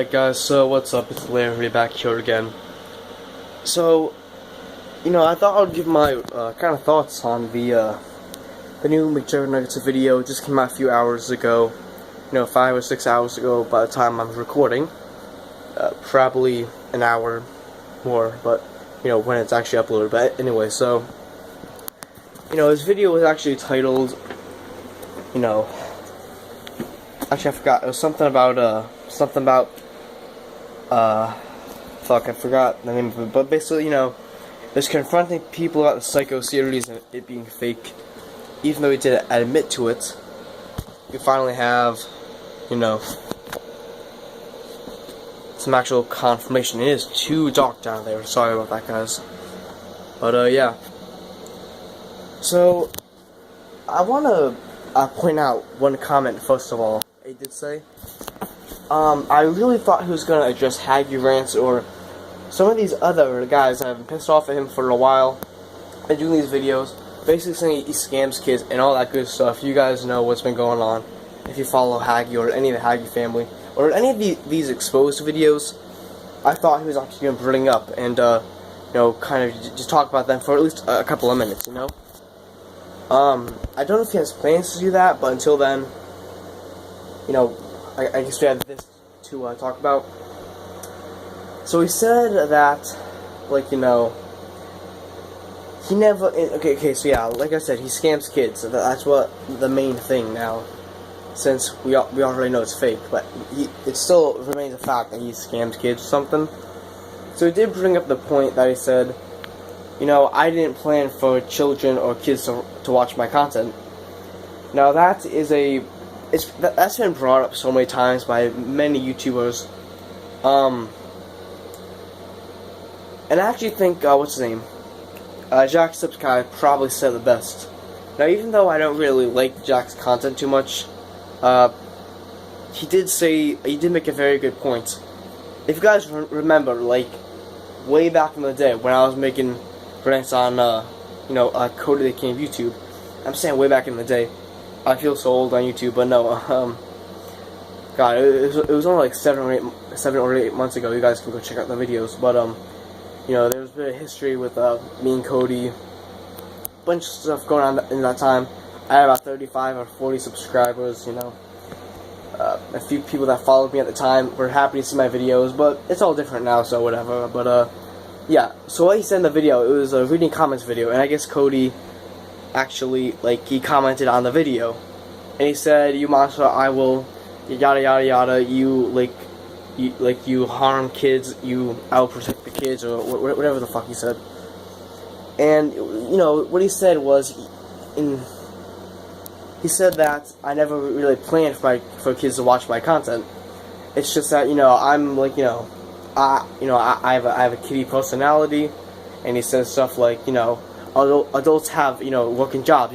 Alright guys, so what's up? It's Larry back here again. So, I thought I would give my kind of thoughts on the new Mcjuggernugget video. It just came out a few hours ago, 5 or 6 hours ago by the time I'm recording. Probably an hour more, but, when it's actually uploaded. But anyway, so, this video was actually titled, actually I forgot, it was something about, fuck, I forgot the name of it, but basically, just confronting people about the Psycho series and it being fake. Even though we didn't admit to it, we finally have, some actual confirmation. It is too dark down there, sorry about that, guys. But, yeah. So, I want to point out one comment, first of all. It did say, I really thought he was going to address Haggy Rants or some of these other guys that have been pissed off at him for a while and doing these videos, basically saying he scams kids and all that good stuff. You guys know what's been going on if you follow Haggy or any of the Haggy family or any of these exposed videos. I thought he was actually going to bring up and, kind of just talk about them for at least a couple of minutes, I don't know if he has plans to do that, but until then, I guess we have this to talk about. So he said that, he never, okay, so yeah, like I said, he scams kids. So that's what the main thing now, since we already know it's fake, but it still remains a fact that he scams kids or something. So he did bring up the point that he said, I didn't plan for children or kids to watch my content. Now that is that's been brought up so many times by many YouTubers. And I actually think, what's his name? Jacksepticeye probably said it best. Now, even though I don't really like Jack's content too much, he did make a very good point. If you guys remember, way back in the day when I was making rants on, Cody the King of YouTube, I'm saying way back in the day. I feel so old on YouTube, but no, God, it was only like 7 or 8 months ago. You guys can go check out the videos, but, there was a bit of history with, me and Cody, a bunch of stuff going on in that time. I had about 35 or 40 subscribers, a few people that followed me at the time were happy to see my videos, but it's all different now, so whatever, but, yeah, so what he said in the video, it was a reading comments video, and I guess Cody actually, he commented on the video, and he said, "You monster, I will, yada yada yada, you harm kids, I will protect the kids," or whatever the fuck he said. And, what he said was, he said that I never really planned for kids to watch my content. It's just that, I'm, I have a kiddie personality, and he says stuff like, adults have, working jobs,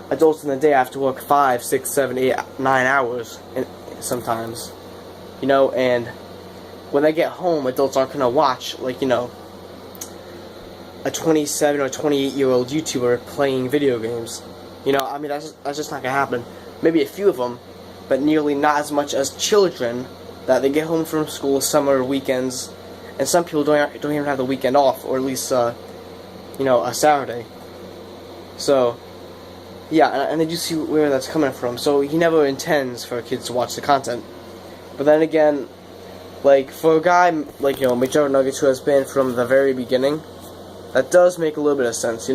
adults in the day have to work 5, 6, 7, 8, 9 hours, and sometimes, and when they get home, adults aren't gonna watch, a 27 or 28-year-old YouTuber playing video games. That's just not gonna happen. Maybe a few of them, but nearly not as much as children that they get home from school, summer, weekends, and some people don't even have the weekend off, or at least, a Saturday. So, yeah, and then you see where that's coming from. So he never intends for kids to watch the content. But then again, for a guy like, Mcjuggernugget, who has been from the very beginning, that does make a little bit of sense,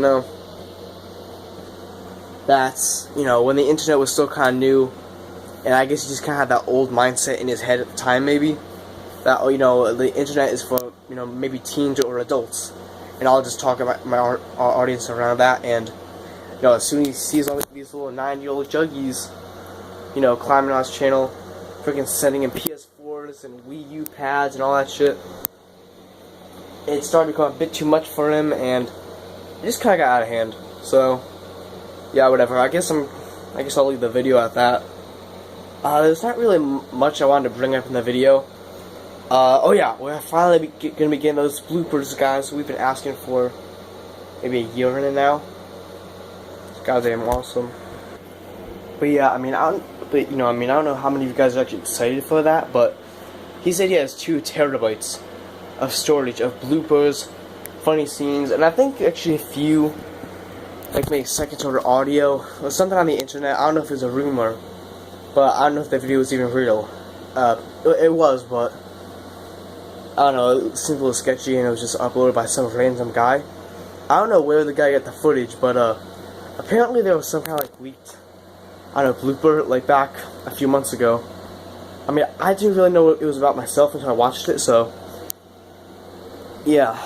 That's, when the internet was still kind of new, and I guess he just kind of had that old mindset in his head at the time, maybe, that, the internet is for, maybe teens or adults. And I'll just talk about my audience around that, and, as soon as he sees all these little 9-year-old juggies, climbing on his channel, freaking sending him PS4s and Wii U pads and all that shit, it started to become a bit too much for him, and it just kind of got out of hand. So, yeah, whatever. I guess I'll leave the video at that. There's not really much I wanted to bring up in the video. Oh yeah, we're finally gonna be getting those bloopers, guys. We've been asking for maybe a year in it now. It's goddamn awesome. But yeah, I don't know how many of you guys are actually excited for that, but he said he has 2 terabytes of storage of bloopers, funny scenes, and I think actually a few, like maybe second order audio or something on the internet. I don't know if it's a rumor, but I don't know if the video was even real. It was, but I don't know, it seemed a little sketchy, and it was just uploaded by some random guy. I don't know where the guy got the footage, but apparently there was some kind of like leaked, I don't know, blooper like back a few months ago. I mean, I didn't really know what it was about myself until I watched it, so yeah.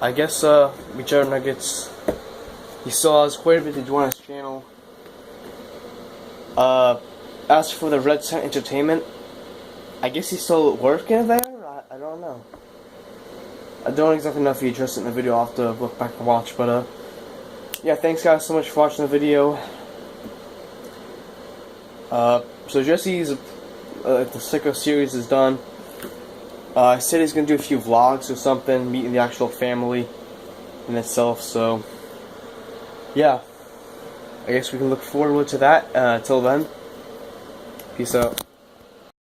I guess Mcjuggernugget, he saw us quite a bit to join his channel. As for the Red Sun Entertainment, I guess he's still working there? I don't know. I don't exactly know if he addressed it in the video. I'll have to look back and watch, but yeah, thanks guys so much for watching the video. So Jesse's, the Sicko series is done. I said he's gonna do a few vlogs or something, meeting the actual family in itself, so yeah. I guess we can look forward to that. Till then, peace out.